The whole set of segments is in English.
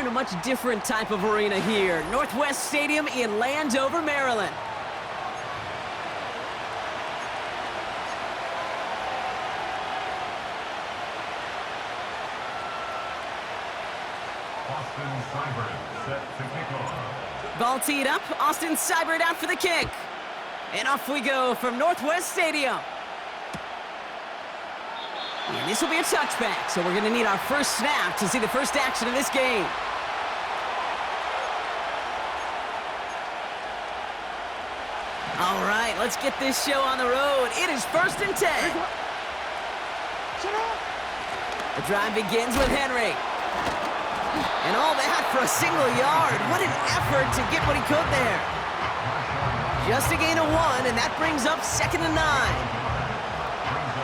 a much different type of arena here. Northwest Stadium in Landover, Maryland. Austin Seibert set to kick off. Ball teed up. Austin Seibert out for the kick. And off we go from Northwest Stadium. And this will be a touchback, so we're going to need our first snap to see the first action of this game. All right, let's get this show on the road. It is 1st and 10. The drive begins with Henry. And all that for a single yard. What an effort to get what he could there. Just a gain of 1, and that brings up 2nd and 9.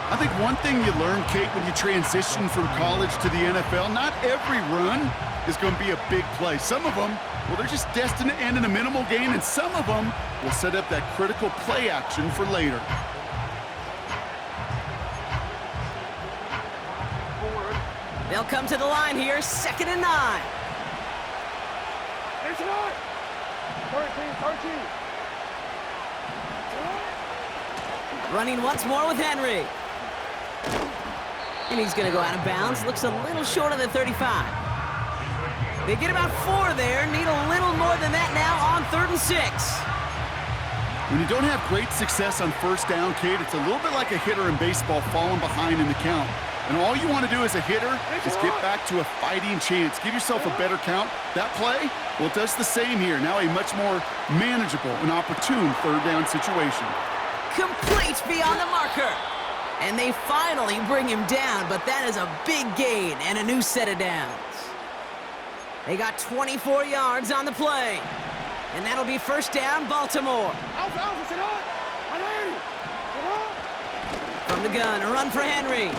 I think one thing you learn, Kate, when you transition from college to the NFL, not every run is going to be a big play. Some of them, well, they're just destined to end in a minimal gain, and some of them will set up that critical play action for later. They'll come to the line here, 2nd and 9. It's not. 13. Running once more with Henry. And he's going to go out of bounds. Looks a little short of the 35. They get about 4 there. Need a little more than that now on 3rd and 6. When you don't have great success on first down, Kate, it's a little bit like a hitter in baseball falling behind in the count. And all you want to do as a hitter is get back to a fighting chance. Give yourself a better count. That play, well, it does the same here. Now a much more manageable and opportune 3rd down situation. Complete beyond the marker. And they finally bring him down, but that is a big gain and a new set of downs. They got 24 yards on the play. And that'll be 1st down, Baltimore. From the gun, a run for Henry.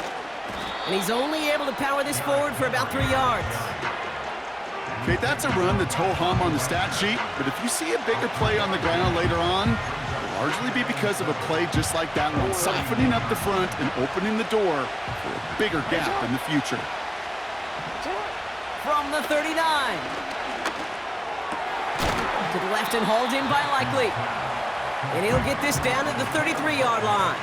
And he's only able to power this forward for about 3 yards. Okay, that's a run that's ho-hum on the stat sheet, but if you see a bigger play on the ground later on, it'll largely be because of a play just like that one, softening up the front and opening the door for a bigger gap in the future. From the 39. To the left and hauled in by Likely. And he'll get this down to the 33-yard line.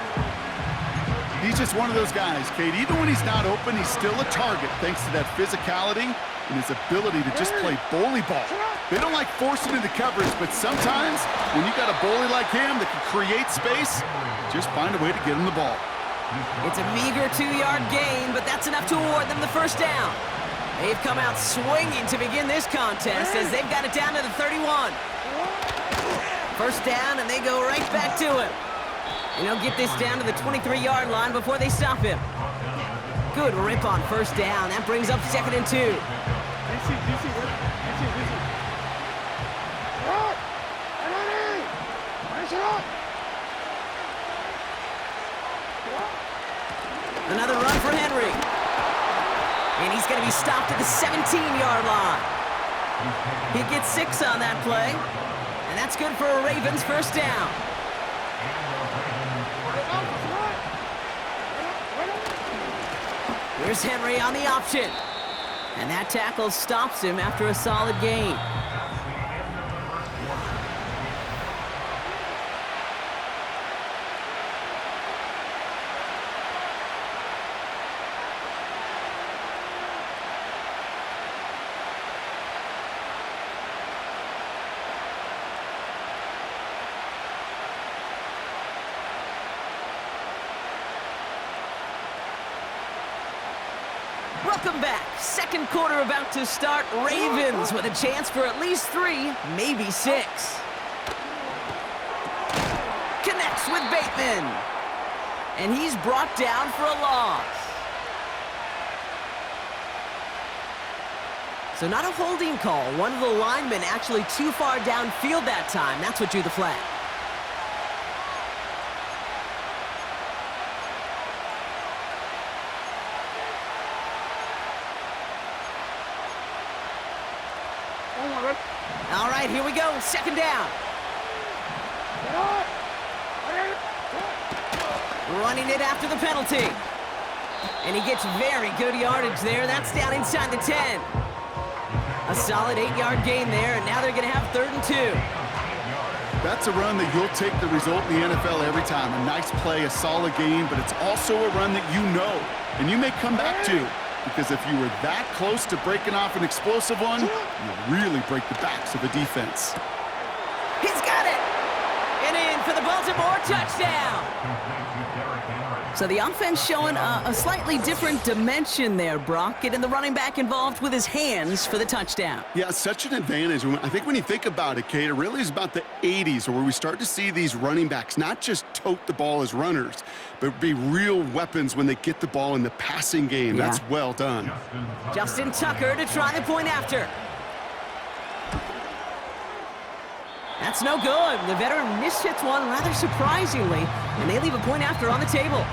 He's just one of those guys, Kate. Even when he's not open, he's still a target thanks to that physicality and his ability to just play bully ball. They don't like forcing into coverage, but sometimes when you got a bully like him that can create space, just find a way to get him the ball. It's a meager 2-yard gain, but that's enough to award them the 1st down. They've come out swinging to begin this contest as they've got it down to the 31. 1st down, and they go right back to him. And he'll get this down to the 23-yard line before they stop him. Good rip on 1st down. That brings up 2nd and 2. Another run for Henry. And he's going to be stopped at the 17-yard line. He gets 6 on that play. And that's good for a Ravens 1st down. Here's Henry on the option. And that tackle stops him after a solid gain. Welcome back. 2nd quarter about to start. Ravens with a chance for at least 3, maybe 6. Connects with Bateman. And he's brought down for a loss. So not a holding call. One of the linemen actually too far downfield that time. That's what drew the flag. All right, here we go. 2nd down. Running it after the penalty. And he gets very good yardage there. That's down inside the 10. A solid 8-yard gain there, and now they're going to have 3rd and 2. That's a run that you'll take the result in the NFL every time. A nice play, a solid game, but it's also a run that you know, and you may come back to, because if you were that close to breaking off an explosive one, you'll really break the backs of a defense. He's got it! And in for the Baltimore touchdown! So the offense showing a slightly different dimension there, Brock, getting the running back involved with his hands for the touchdown. Yeah, such an advantage. I think when you think about it, Kate, it really is about the 80s where we start to see these running backs not just tote the ball as runners, but be real weapons when they get the ball in the passing game. Yeah. That's well done. Justin Tucker to try the point after. That's no good. The veteran mishits one rather surprisingly, and they leave a point after on the table.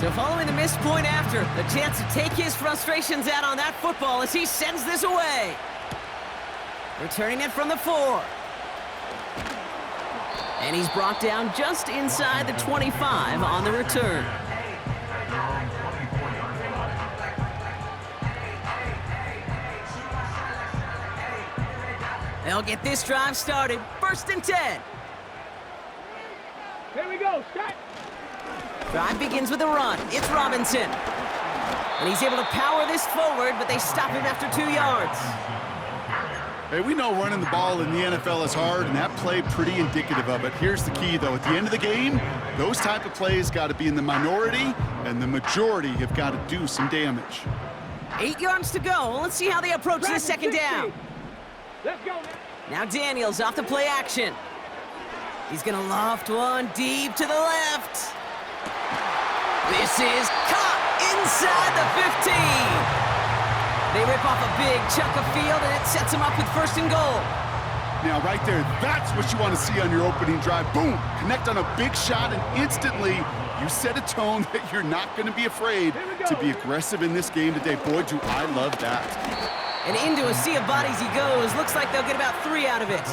So following the missed point after, the chance to take his frustrations out on that football as he sends this away. Returning it from the 4. And he's brought down just inside the 25 on the return. They'll get this drive started. 1st and 10. Here we go, start. Drive begins with a run. It's Robinson. And he's able to power this forward, but they stop him after 2 yards. Hey, we know running the ball in the NFL is hard, and that play pretty indicative of it. Here's the key, though. At the end of the game, those type of plays got to be in the minority, and the majority have got to do some damage. 8 yards to go. Let's see how they approach this 2nd down. Let's go, man. Now Daniels off the play action. He's going to loft one deep to the left. This is caught inside the 15. They rip off a big chunk of field, and it sets them up with 1st and goal. Now, right there, that's what you want to see on your opening drive. Boom! Connect on a big shot, and instantly you set a tone that you're not going to be afraid to be aggressive in this game today. Boy, do I love that. And into a sea of bodies he goes. Looks like they'll get about 3 out of it.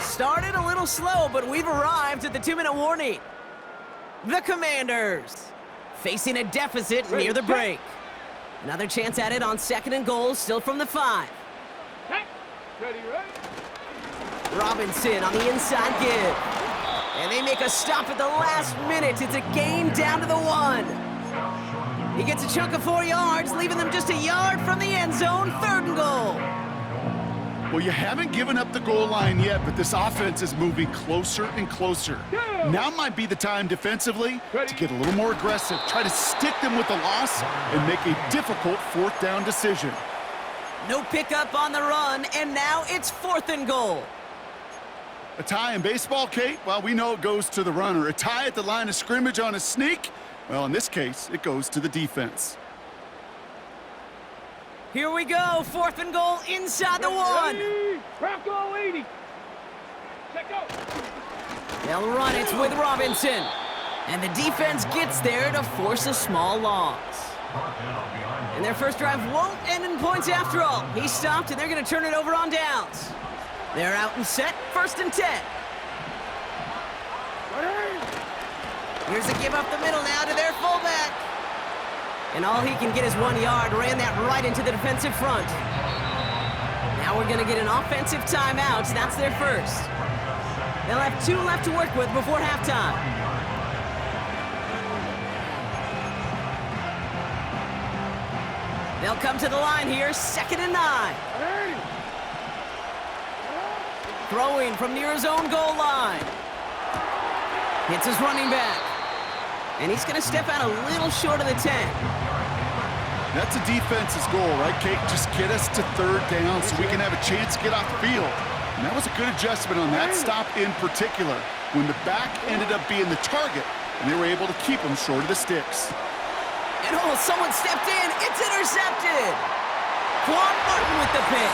Started a little slow, but we've arrived at the 2-minute warning. The Commanders facing a deficit near the break. Another chance at it on 2nd and goal, still from the 5. Ready, right? Robinson on the inside give. And they make a stop at the last minute. It's a gain down to the 1. He gets a chunk of 4 yards, leaving them just a yard from the end zone. 3rd and goal. Well, you haven't given up the goal line yet, but this offense is moving closer and closer. Now might be the time defensively to get a little more aggressive, try to stick them with the loss, and make a difficult 4th down decision. No pickup on the run, and now it's 4th and goal. A tie in baseball, Kate? Well, we know it goes to the runner. A tie at the line of scrimmage on a sneak? Well, in this case, it goes to the defense. Here we go, 4th and goal inside the 1. Bronco 80. Check go. They'll run it with Robinson. And the defense gets there to force a small loss. And their first drive won't end in points after all. He stopped, and they're going to turn it over on downs. They're out and set, 1st and 10. Here's a give up the middle now to their fullback. And all he can get is 1 yard, ran that right into the defensive front. Now we're going to get an offensive timeout. That's their first. They'll have 2 left to work with before halftime. They'll come to the line here, 2nd and 9. Throwing from near his own goal line. Hits his running back. And he's going to step out a little short of the 10. That's a defense's goal, right, Kate? Just get us to 3rd down so we can have a chance to get off the field. And that was a good adjustment on that stop in particular, when the back ended up being the target, and they were able to keep him short of the sticks. And oh, someone stepped in. It's intercepted. Quan Martin with the pick.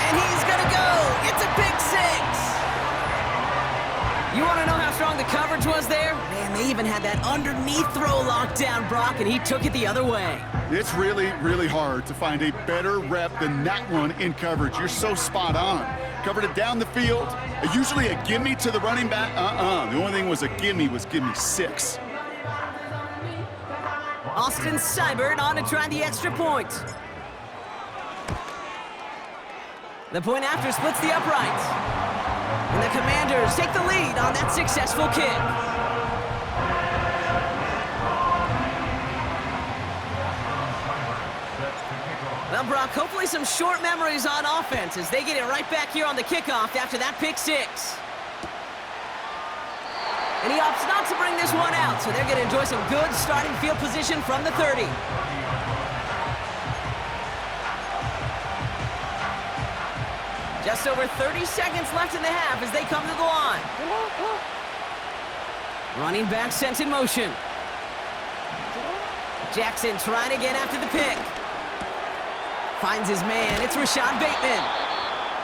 And he's going to go. It's a pick 6. coverage was there. Man, they even had that underneath throw locked down, Brock, and he took it the other way. It's really, really hard to find a better rep than that one in coverage. You're so spot on. Covered it down the field. Usually a gimme to the running back. The only thing was a gimme 6. Austin Seibert on to try the extra point. The point after splits the uprights. And the Commanders take the lead on that successful kick. Well, Brock, hopefully some short memories on offense as they get it right back here on the kickoff after that pick 6. And he opts not to bring this one out, so they're going to enjoy some good starting field position from the 30. Just over 30 seconds left in the half as they come to the line. Running back sent in motion. Jackson trying again after the pick. Finds his man. It's Rashad Bateman.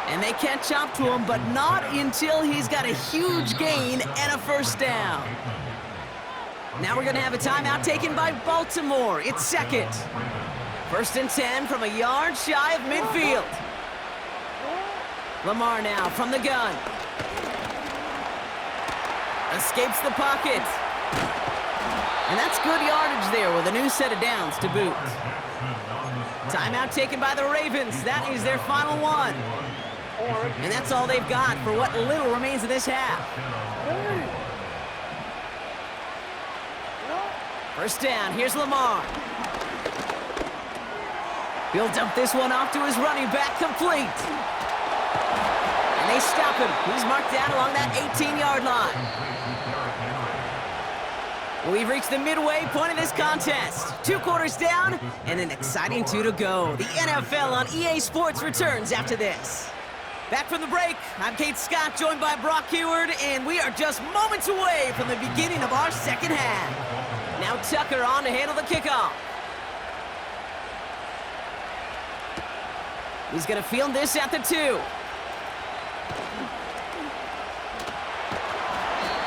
And they catch up to him, but not until he's got a huge gain and a first down. Now we're going to have a timeout taken by Baltimore. It's second. 1st and 10 from a yard shy of midfield. Lamar now from the gun. Escapes the pocket. And that's good yardage there with a new set of downs to boot. Timeout taken by the Ravens. That is their final one. And that's all they've got for what little remains of this half. First down, here's Lamar. He'll dump this one off to his running back, complete. And they stop him. He's marked down along that 18-yard line. We've reached the midway point of this contest. 2 quarters down and an exciting 2 to go. The NFL on EA Sports returns after this. Back from the break, I'm Kate Scott, joined by Brock Heward, and we are just moments away from the beginning of our second half. Now Tucker on to handle the kickoff. He's going to field this at the 2.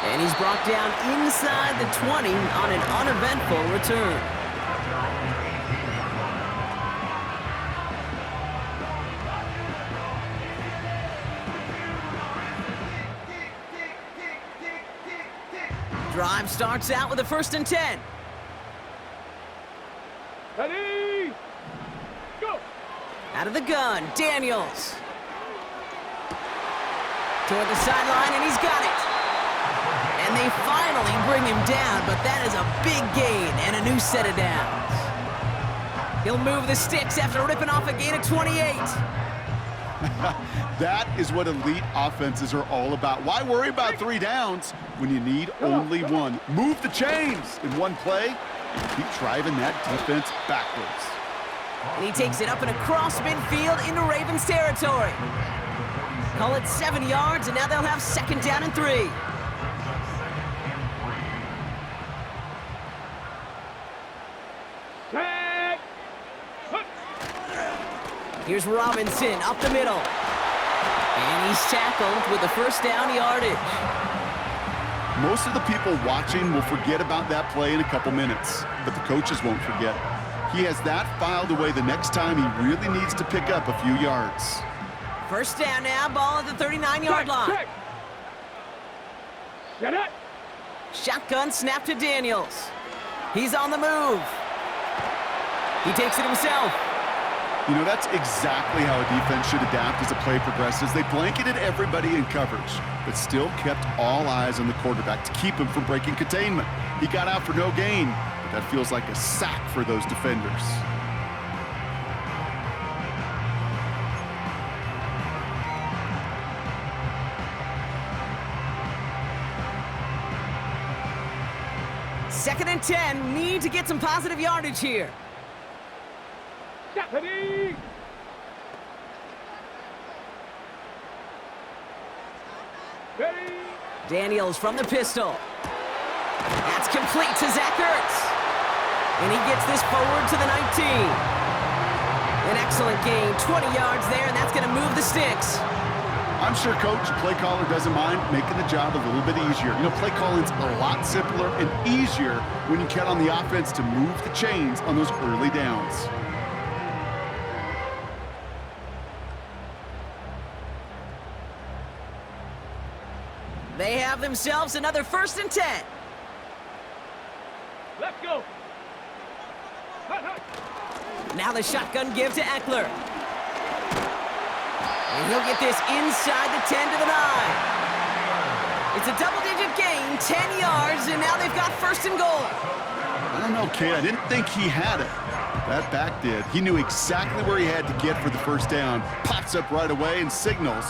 And he's brought down inside the 20 on an uneventful return. Drive starts out with a 1st and 10. Ready, go! Out of the gun, Daniels. Toward the sideline, and he's got it. And they finally bring him down, but that is a big gain and a new set of downs. He'll move the sticks after ripping off a gain of 28. That is what elite offenses are all about. Why worry about 3 downs when you need only 1? Move the chains in one play and keep driving that defense backwards. And he takes it up and across midfield into Ravens territory. Call it 7 yards, and now they'll have 2nd down and 3. Here's Robinson up the middle. And he's tackled with the 1st down yardage. Most of the people watching will forget about that play in a couple minutes, but the coaches won't forget. He has that filed away the next time he really needs to pick up a few yards. 1st down now, ball at the 39-yard line. Get it! Shotgun snap to Daniels. He's on the move. He takes it himself. You know, that's exactly how a defense should adapt as the play progresses. They blanketed everybody in coverage, but still kept all eyes on the quarterback to keep him from breaking containment. He got out for no gain, but that feels like a sack for those defenders. Second and 10, need to get some positive yardage here. Ready, ready. Daniels from the pistol. That's complete to Zach Ertz. And he gets this forward to the 19. An excellent gain, 20 yards there, and that's going to move the sticks. I'm sure coach, play caller doesn't mind making the job a little bit easier. You know, play calling's a lot simpler and easier when you count on the offense to move the chains on those early downs. They have themselves another 1st and 10. Let's go. Hut, hut. Now the shotgun give to Eckler. And he'll get this inside the 10 to the 9. It's a double-digit gain, 10 yards, and now they've got 1st and goal. I don't know, kid. I didn't think he had it. That back did. He knew exactly where he had to get for the 1st down. Pops up right away and signals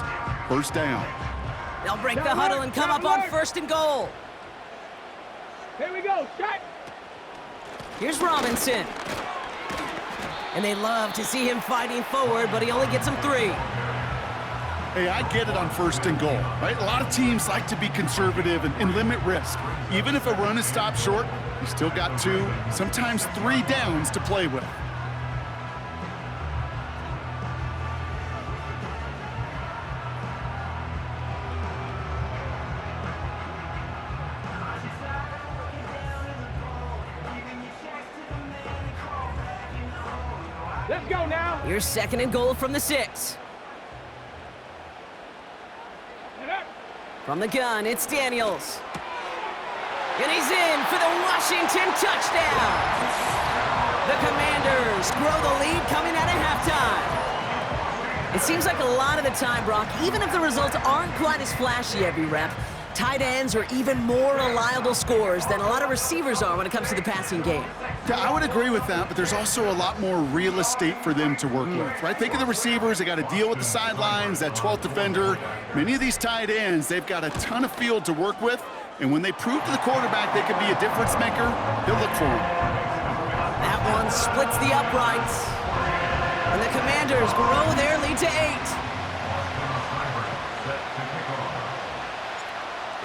1st down. They'll break the huddle and come up on 1st and goal. Here we go. Shot. Here's Robinson. And they love to see him fighting forward, but he only gets them 3. Hey, I get it on 1st and goal, right? A lot of teams like to be conservative and limit risk. Even if a run is stopped short, you still got 2, sometimes 3 downs to play with. Let's go now. Here's 2nd and goal from the 6. From the gun, it's Daniels. And he's in for the Washington touchdown. The Commanders grow the lead coming out of halftime. It seems like a lot of the time, Brock, even if the results aren't quite as flashy every rep, tight ends are even more reliable scorers than a lot of receivers are when it comes to the passing game. Yeah, I would agree with that, but there's also a lot more real estate for them to work with, right? Think of the receivers. They got to deal with the sidelines, that 12th defender. Many of these tight ends, they've got a ton of field to work with, and when they prove to the quarterback they can be a difference maker, he'll look for them. That one splits the uprights. And the Commanders grow their lead to 8.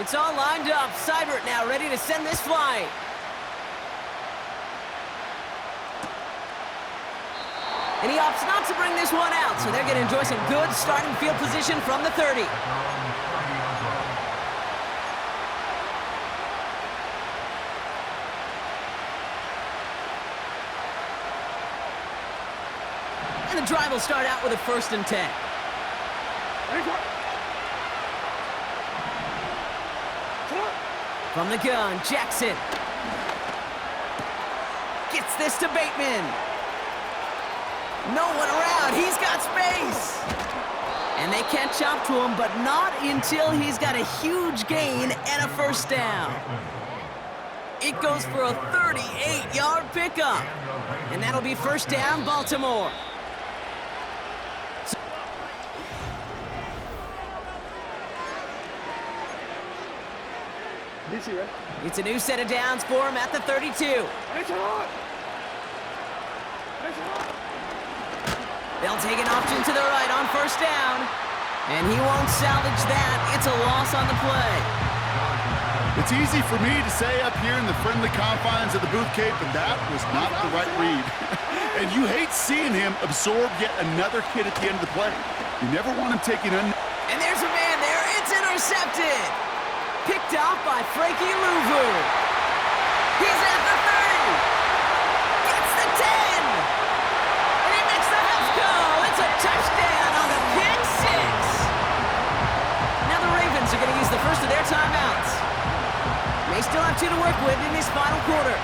It's all lined up. Seibert now ready to send this flying. And he opts not to bring this one out, so they're going to enjoy some good starting field position from the 30. And the drive will start out with a 1st and 10. From the gun, Jackson. Gets this to Bateman. No one around. He's got space. And they catch up to him, but not until he's got a huge gain and a 1st down. It goes for a 38-yard pickup. And that'll be 1st down, Baltimore. It's a new set of downs for him at the 32. They'll take an option to the right on 1st down. And he won't salvage that. It's a loss on the play. It's easy for me to say up here in the friendly confines of the booth, Cape, but that was not the right read. And you hate seeing him absorb yet another hit at the end of the play. You never want him taking And there's a man there. It's intercepted. Picked off by Frankie Louvu. He's at the 30. Gets the 10. And he makes the half go. It's a touchdown on the pick 6. Now the Ravens are going to use the first of their timeouts. They still have 2 to work with in this final quarter.